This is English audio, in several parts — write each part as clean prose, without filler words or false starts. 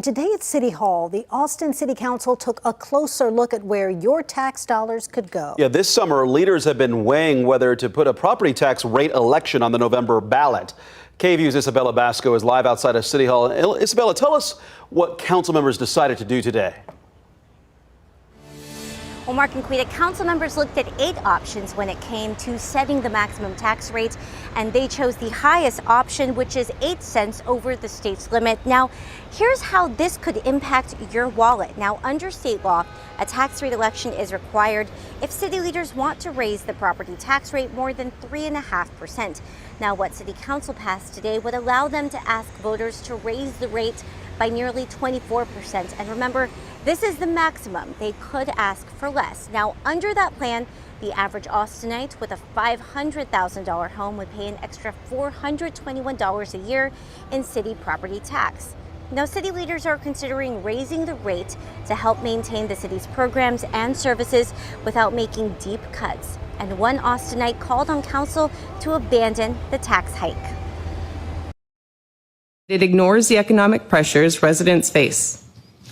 Today at City Hall, the Austin City Council took a closer look at where your tax dollars could go. Yeah, this summer, leaders have been weighing whether to put a property tax rate election on the November ballot. KVUE's Isabella Basco is live outside of City Hall. Isabella, tell us what council members decided to do today. Well, Mark and Quita, council members looked at 8 options when it came to setting the maximum tax rate, and they chose the highest option, which is 8 cents over the state's limit. Now, here's how this could impact your wallet. Now, under state law, a tax rate election is required if city leaders want to raise the property tax rate more than 3.5%. Now, what City Council passed today would allow them to ask voters to raise the rate by nearly 24%. And remember, this is the maximum. They could ask for less. Now, under that plan, the average Austinite with a $500,000 home would pay an extra $421 a year in city property tax. Now, city leaders are considering raising the rate to help maintain the city's programs and services without making deep cuts. And one Austinite called on council to abandon the tax hike. It ignores the economic pressures residents face.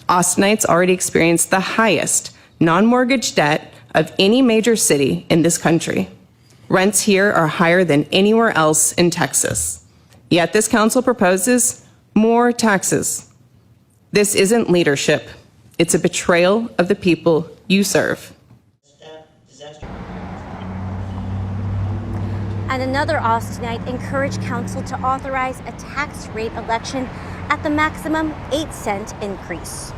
Austinites already experience the highest non-mortgage debt of any major city in this country. Rents here are higher than anywhere else in Texas. Yet this council proposes more taxes. This isn't leadership. It's a betrayal of the people you serve. And another Austinite encouraged council to authorize a tax rate election at the maximum 8-cent increase.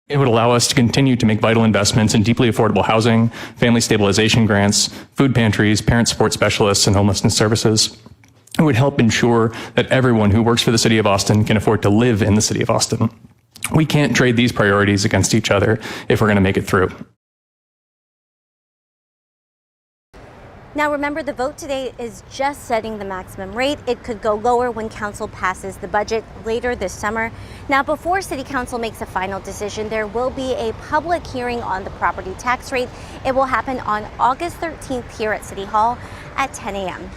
It would allow us to continue to make vital investments in deeply affordable housing, family stabilization grants, food pantries, parent support specialists, and homelessness services. It would help ensure that everyone who works for the city of Austin can afford to live in the city of Austin. We can't trade these priorities against each other if we're going to make it through. Now remember, the vote today is just setting the maximum rate. It could go lower when council passes the budget later this summer. Now, before City Council makes a final decision, there will be a public hearing on the property tax rate. It will happen on August 13th here at City Hall at 10 a.m.